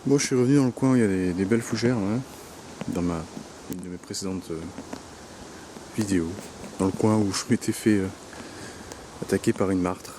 Bon, je suis revenu dans le coin où il y a des belles fougères, là, dans une de mes précédentes vidéos. Dans le coin où je m'étais fait attaquer par une martre.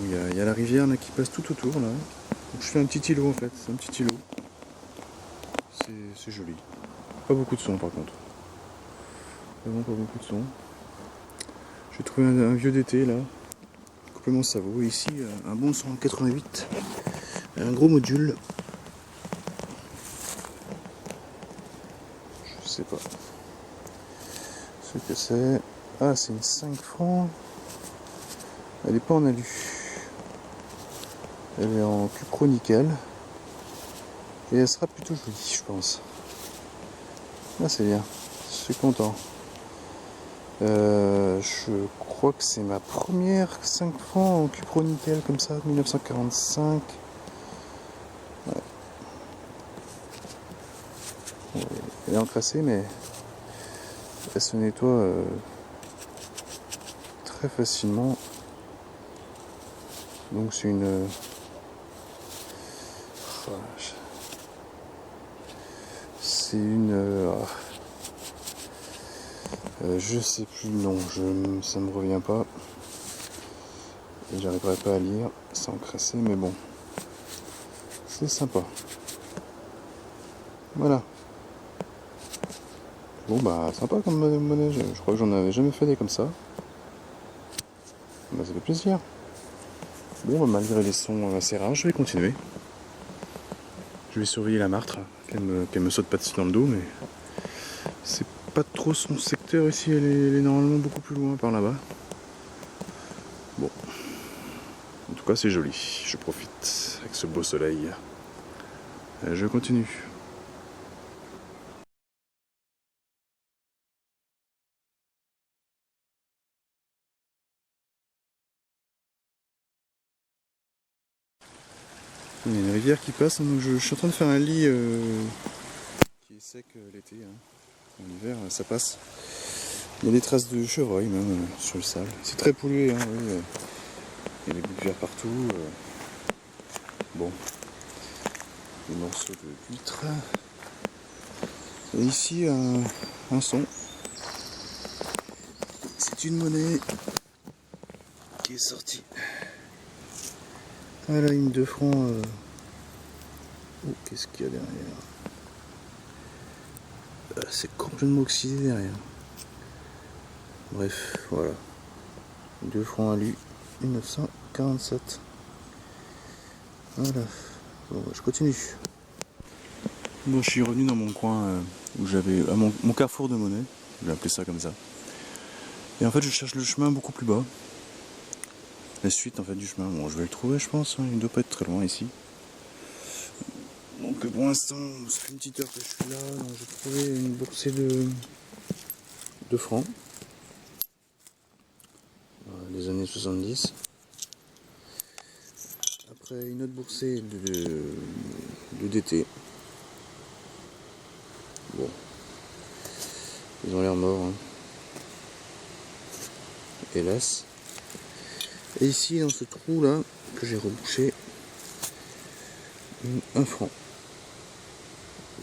Il y a la rivière là, qui passe tout autour. Là. Donc, je fais un petit îlot en fait, c'est un petit îlot. C'est joli. Pas beaucoup de son par contre. Vraiment pas beaucoup de son. J'ai trouvé un vieux d'été là, complètement Savo. Et ici, un bon 188, un gros module. Je sais pas ce que c'est. Ah, c'est une 5 francs. Elle est pas en alu. Elle est en cupro-nickel. Et elle sera plutôt jolie, je pense. Ah, c'est bien. Je suis content. Je crois que c'est ma première 5 francs en cupro-nickel comme ça, 1945. Ouais. Elle est encrassée, mais elle se nettoie très facilement. Donc c'est une... C'est une... je sais plus le nom, ça me revient pas. Et j'arriverai pas à lire, c'est encrassé, mais bon. C'est sympa. Voilà. Bon bah sympa comme monnaie, je crois que j'en avais jamais fait des comme ça. Bah ça fait plaisir. Bon bah malgré les sons assez rares, je vais continuer. Je vais surveiller la martre, qu'elle me saute pas dessus dans le dos, mais c'est pas trop son secteur ici, elle est normalement beaucoup plus loin par là-bas. Bon. En tout cas c'est joli, je profite avec ce beau soleil. Je continue. Il y a une rivière qui passe, donc je suis en train de faire un lit qui est sec l'été. Hein. En hiver, ça passe. Il y a des traces de chevreuil même sur le sable. C'est très pollué, hein, oui. Il y a des bouts de verre partout. Bon. Des morceaux de huîtres. Et ici, un son. C'est une monnaie qui est sortie. Ah là, une 2 francs. Oh, qu'est-ce qu'il y a derrière? C'est complètement oxydé derrière. Bref, voilà. 2 francs à lui, 1947. Voilà. Bon, je continue. Bon, je suis revenu dans mon coin où j'avais mon carrefour de monnaie. Je vais appeler ça comme ça. Et en fait, je cherche le chemin beaucoup plus bas. La suite en fait du chemin. Bon, je vais le trouver, je pense. Hein. Il ne doit pas être très loin ici. Donc pour l'instant, ça fait une petite heure que je suis là. Donc j'ai trouvé une boursée de 2 francs. Les années 70. Après une autre boursée de DT. Bon. Ils ont l'air morts. Hein. Hélas. Et ici, dans ce trou là, que j'ai rebouché, 1 franc.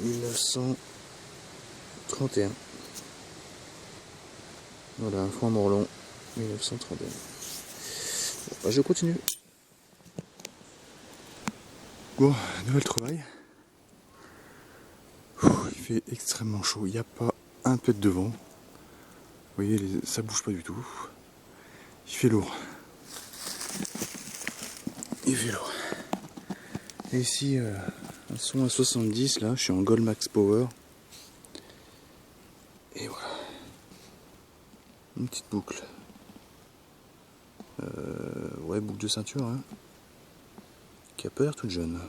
1931. Voilà, 1 franc Morlon, 1931. Bon, bah, je continue. Bon, nouvelle trouvaille. Il fait extrêmement chaud, il n'y a pas un pet de vent. Vous voyez, ça bouge pas du tout. Il fait lourd. Il fait lourd. Et ici, un son à 70, là, je suis en Gold Max Power. Et voilà. Une petite boucle. Ouais, boucle de ceinture, hein. Qui a pas l'air toute jeune.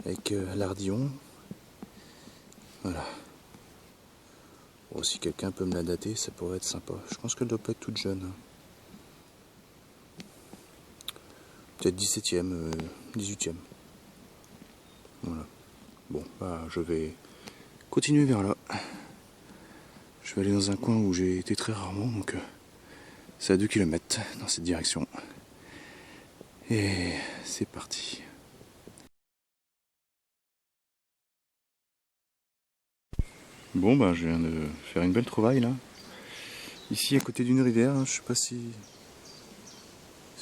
Avec l'ardillon. Voilà. Bon, si quelqu'un peut me la dater, ça pourrait être sympa. Je pense qu'elle doit pas être toute jeune. Hein. Peut-être 17ème, 18ème. Voilà. Bon, bah, je vais continuer vers là. Je vais aller dans un coin où j'ai été très rarement, donc c'est à 2 km dans cette direction. Et c'est parti. Bon ben je viens de faire une belle trouvaille là. Ici à côté d'une rivière, hein, je sais pas si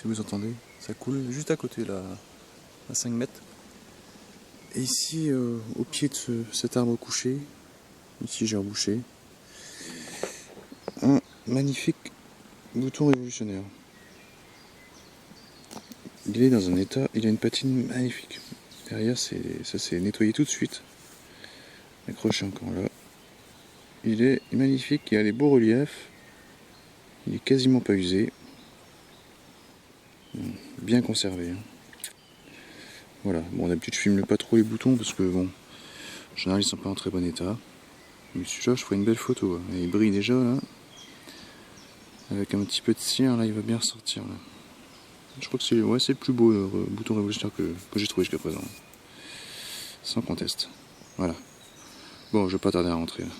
vous entendez, ça coule juste à côté là, à 5 mètres. Et ici au pied de cet arbre couché, ici j'ai rebouché, un magnifique bouton révolutionnaire. Il est dans un état, il a une patine magnifique. Derrière ça c'est nettoyé tout de suite. Accroché encore là. Il est magnifique, il a les beaux reliefs. Il est quasiment pas usé. Bien conservé. Hein. Voilà, bon d'habitude je filme pas trop les boutons parce que bon, en général ils sont pas en très bon état. Mais celui-là je ferai une belle photo. Hein. Il brille déjà là. Avec un petit peu de cire là il va bien ressortir là. Je crois que c'est le plus beau bouton révolutionnaire que j'ai trouvé jusqu'à présent. Sans conteste. Voilà. Bon je vais pas tarder à rentrer là.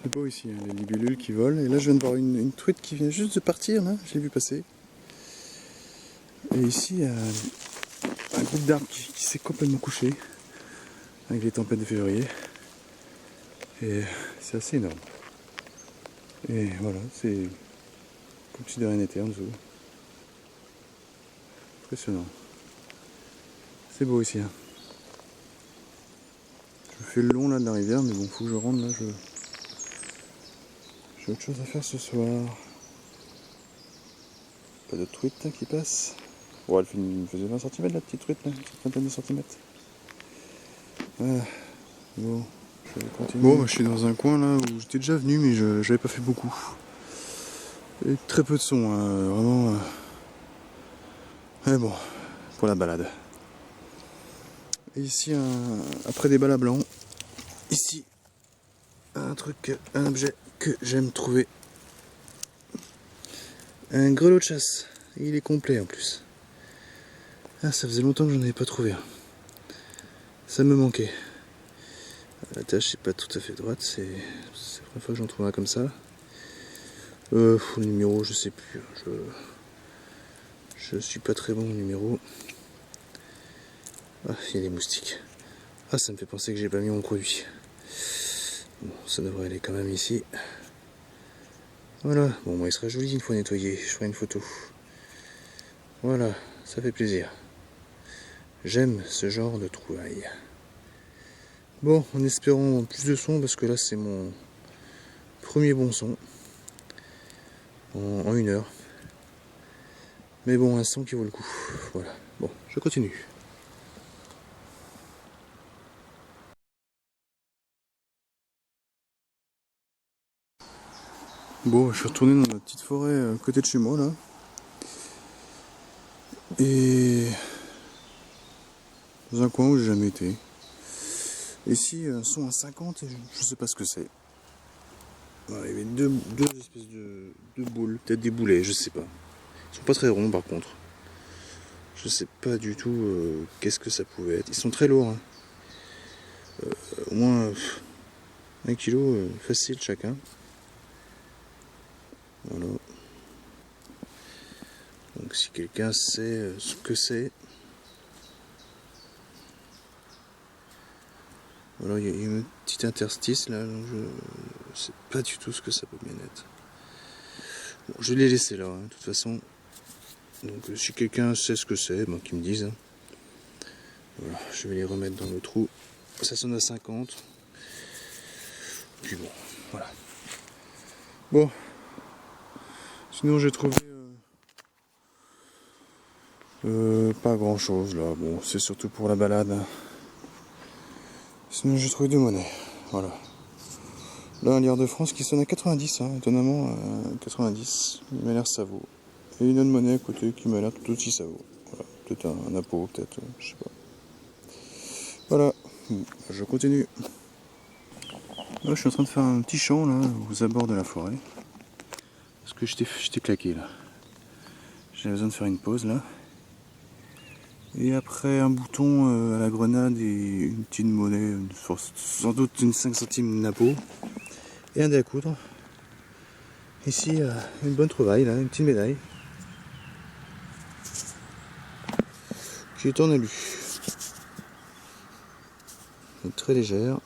C'est beau ici, hein, les libellules qui volent. Et là, je viens de voir une truite qui vient juste de partir, là. Je l'ai vu passer. Et ici, il y a un groupe d'arbres qui s'est complètement couché avec les tempêtes de février. Et c'est assez énorme. Et voilà, c'est comme si de rien n'était en dessous. Impressionnant. C'est beau ici. Hein. Je fais le long là de la rivière, mais bon, faut que je rentre là. J'ai autre chose à faire ce soir. Pas de truite hein, qui passe. Bon, elle faisait 20 cm la petite truite, là, une vingtaine de centimètres. Ah, bon, je vais continuer. Bon, je suis dans un coin là où j'étais déjà venu, mais je n'avais pas fait beaucoup. Et très peu de son, hein, vraiment. Mais bon, pour la balade. Et ici, après des balles à blanc, ici, un objet que j'aime trouver. Un grelot de chasse. Il est complet en plus. Ah, ça faisait longtemps que j'en avais pas trouvé un. Ça me manquait. La tâche n'est pas tout à fait droite, c'est la première fois que j'en trouve un comme ça. Le numéro, je sais plus. Je suis pas très bon au numéro. Ah, il y a des moustiques. Ah, ça me fait penser que j'ai pas mis mon produit. Bon, ça devrait aller quand même ici. Voilà, bon, il sera joli une fois nettoyé. Je ferai une photo. Voilà, ça fait plaisir. J'aime ce genre de trouvaille. Bon, en espérant plus de son, parce que là c'est mon premier bon son en 1 heure. Mais bon, un son qui vaut le coup. Voilà, bon, je continue. Bon, je suis retourné dans ma petite forêt à côté de chez moi là. Et dans un coin où j'ai jamais été. Ici, un son à 50 et je sais pas ce que c'est. Voilà, il y avait deux espèces de boules, peut-être des boulets, je sais pas. Ils sont pas très ronds par contre. Je sais pas du tout qu'est-ce que ça pouvait être. Ils sont très lourds. Hein. Au moins 1 kilo facile chacun. Voilà. Donc si quelqu'un sait ce que c'est. Voilà, il y a une petite interstice là, donc je sais pas du tout ce que ça peut bien être. Bon, je l'ai laissé là, hein, de toute façon. Donc si quelqu'un sait ce que c'est, ben, qu'il me dise. Hein. Voilà, je vais les remettre dans le trou. Ça sonne à 50. Puis bon, voilà. Bon. Sinon j'ai trouvé pas grand chose là. Bon, c'est surtout pour la balade. Hein. Sinon j'ai trouvé 2 monnaies. Voilà. Là un liard de France qui sonne à 90, hein, étonnamment 90. Il m'a l'air ça vaut. Et une autre monnaie à côté qui m'a l'air tout aussi ça vaut. Voilà. Peut-être un appôt, peut-être, je sais pas. Voilà, je continue. Là, je suis en train de faire un petit champ là, aux abords de la forêt. Parce que j'étais claqué là. J'avais besoin de faire une pause là. Et après un bouton à la grenade et une petite monnaie, sans doute une 5 centimes napo. Et un dé à coudre. Ici, une bonne trouvaille là, une petite médaille. qui est en alu. Très légère.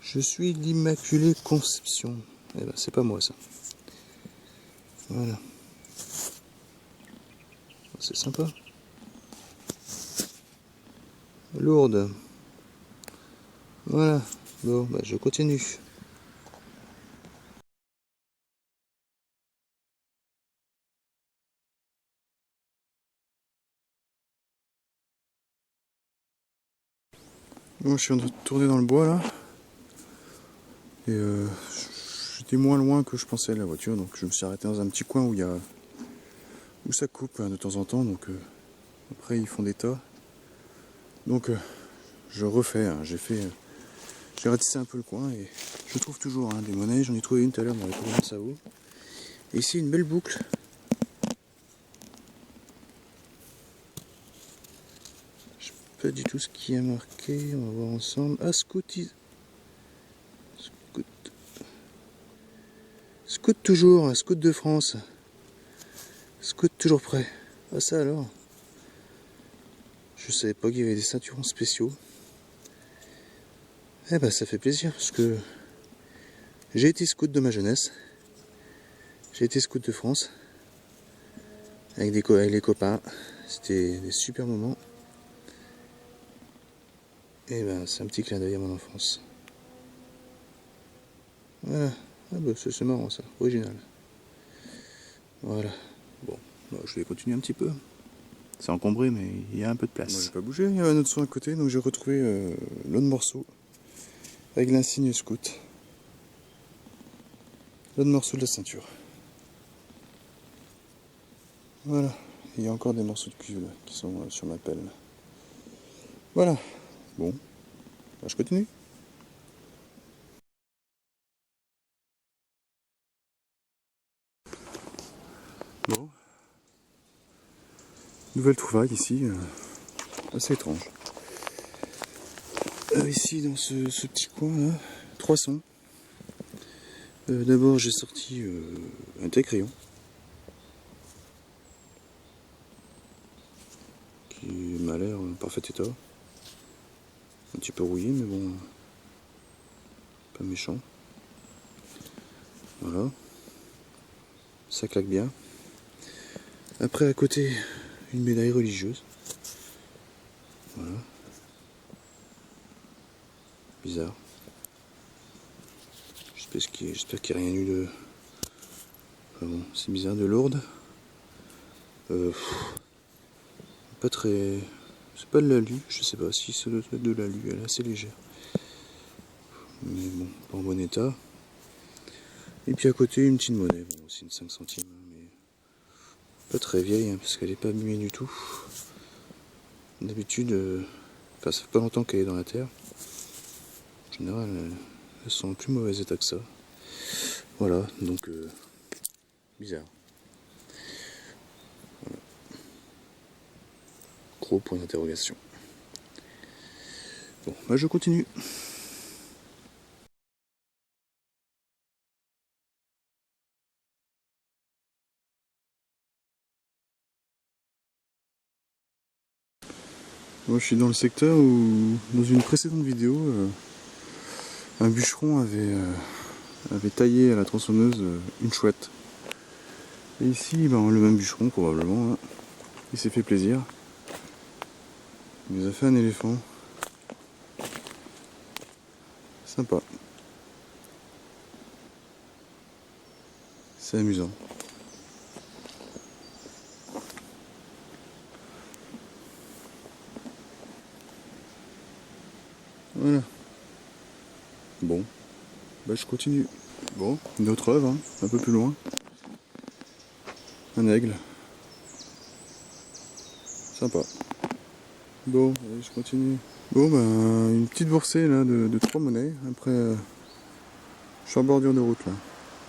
Je suis l'Immaculée Conception. Eh ben, c'est pas moi ça. Voilà. C'est sympa. Lourde. Voilà. Bon, bah, je continue. Bon, je suis en train de tourner dans le bois là. Et j'étais moins loin que je pensais de la voiture, donc je me suis arrêté dans un petit coin où ça coupe de temps en temps. Donc après ils font des tas. Donc je refais. J'ai ratissé un peu le coin et je trouve toujours des monnaies. J'en ai trouvé une tout à l'heure dans les colonnes de Sao. Et ici une belle boucle. Je sais pas du tout ce qui est marqué. On va voir ensemble. Ah, Scout toujours, Scout de France. Scout toujours prêt. Ah ça alors. Je savais pas qu'il y avait des ceinturons spéciaux. Eh ben ça fait plaisir parce que j'ai été scout de ma jeunesse. J'ai été scout de France. Avec les copains. C'était des super moments. Et ben c'est un petit clin d'œil à mon enfance. Voilà. Ah bah c'est marrant ça, original. Voilà. Bon, bah, je vais continuer un petit peu. C'est encombré mais il y a un peu de place. Moi j'ai pas bougé, il y a un autre son à côté, donc j'ai retrouvé l'autre morceau avec l'insigne scout. L'autre morceau de la ceinture. Voilà. Il y a encore des morceaux de cuivre là, qui sont sur ma pelle. Voilà. Bon, bah, je continue. Bon. Nouvelle trouvaille ici, assez étrange. Ici dans ce petit coin là, 3 sons. D'abord j'ai sorti un taille-crayon qui m'a l'air en parfait état. Un petit peu rouillé mais bon, pas méchant. Voilà, ça claque bien. Après à côté une médaille religieuse. Voilà. Bizarre. J'espère qu'il n'y a rien eu de... Enfin bon, c'est bizarre, de lourde. Pas très... C'est pas de l'alu, je sais pas si c'est de l'alu, elle est assez légère. Mais bon, pas en bon état. Et puis à côté une petite monnaie, bon c'est une 5 centimes, mais pas très vieille hein, parce qu'elle est pas abîmée du tout. D'habitude, enfin ça fait pas longtemps qu'elle est dans la terre. En général, elles sont en plus mauvais état que ça. Voilà, donc bizarre. Voilà. Gros point d'interrogation. Bon, bah je continue. Moi je suis dans le secteur où, dans une précédente vidéo, un bûcheron avait taillé à la tronçonneuse une chouette. Et ici, ben, le même bûcheron probablement, hein, il s'est fait plaisir. Il nous a fait un éléphant. Sympa. C'est amusant. Voilà. Bon, bah je continue. Bon, une autre œuvre, hein, un peu plus loin. Un aigle. Sympa. Bon, allez, je continue. Bon, ben, une petite boursée là de 3 monnaies. Après, je suis en bordure de route là.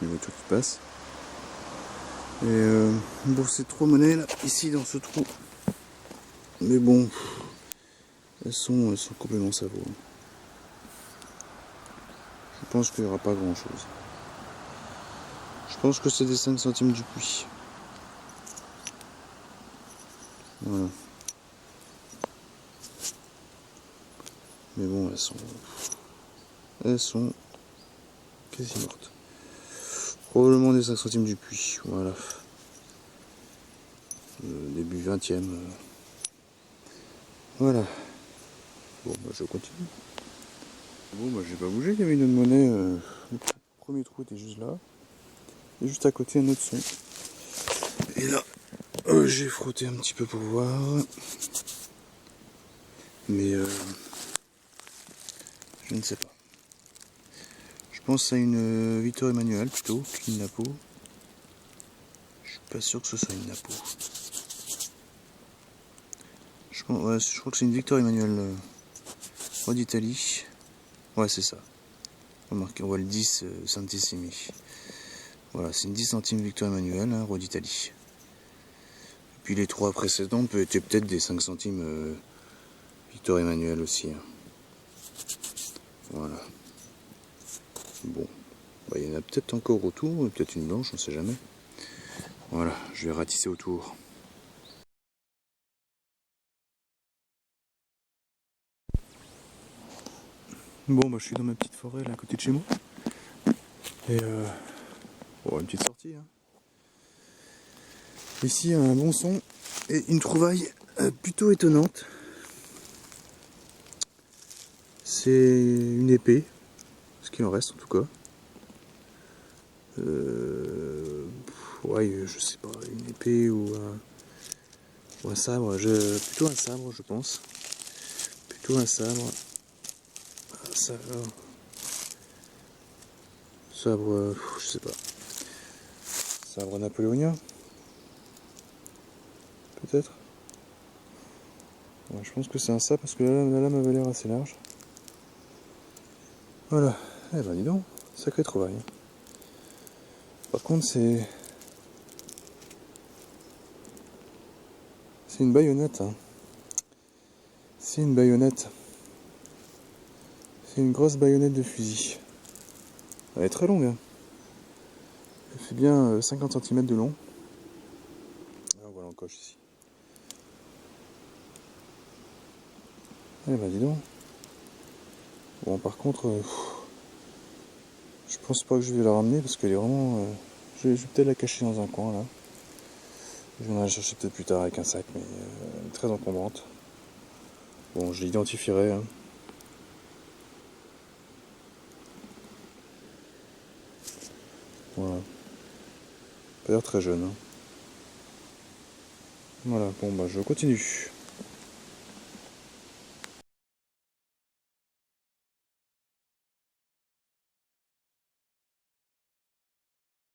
Les voitures qui passent. Et une boursée de 3 monnaies là, ici dans ce trou. Mais bon, elles sont complètement savoureuses. Je pense qu'il n'y aura pas grand chose. Je pense que c'est des 5 centimes du puits. Voilà. Mais bon, elles sont quasi mortes. Probablement des 5 centimes du puits. Voilà. Début 20e. Voilà. Bon, bah, je continue. Bon, bah, j'ai pas bougé, il y avait une autre monnaie. Le premier trou était juste là. Et juste à côté, un autre son. Et là, j'ai frotté un petit peu pour voir. Mais je ne sais pas. Je pense à une Victor Emmanuel plutôt qu'une Napo. Je suis pas sûr que ce soit une Napo. Je crois que c'est une Victor Emmanuel roi d'Italie. Ouais, c'est ça. Remarquez, on voit le 10 centissimi. Voilà, c'est une 10 centimes Victor Emmanuel, hein, roi d'Italie. Puis les 3 précédentes étaient peut-être des 5 centimes Victor Emmanuel aussi. Hein. Voilà. Bon. Bah, il y en a peut-être encore autour, peut-être une blanche, on ne sait jamais. Voilà, je vais ratisser autour. Bon, bah, je suis dans ma petite forêt là à côté de chez moi. Et bon, une petite sortie. Hein. Ici, un bon son et une trouvaille plutôt étonnante. C'est une épée, ce qu'il en reste en tout cas. Ouais, je sais pas, une épée ou un sabre. Plutôt un sabre, je pense. Plutôt un sabre. Sabre, je sais pas. Sabre napoléonien, peut-être. Ouais, je pense que c'est un sabre parce que la lame avait l'air assez large. Voilà. Eh ben dis donc, sacré trouvaille. Par contre, c'est une baïonnette. Hein. C'est une baïonnette. C'est une grosse baïonnette de fusil. Elle est très longue. Hein. Elle fait bien 50 cm de long. Ah, voilà, on coche ici. Eh ben dis donc. Bon, par contre, je pense pas que je vais la ramener parce qu'elle est vraiment. Je vais peut-être la cacher dans un coin là. Je vais en aller chercher peut-être plus tard avec un sac, mais elle est très encombrante. Bon, je l'identifierai. Hein. Voilà. Pas l'air très jeune. Hein. Voilà, bon bah je continue.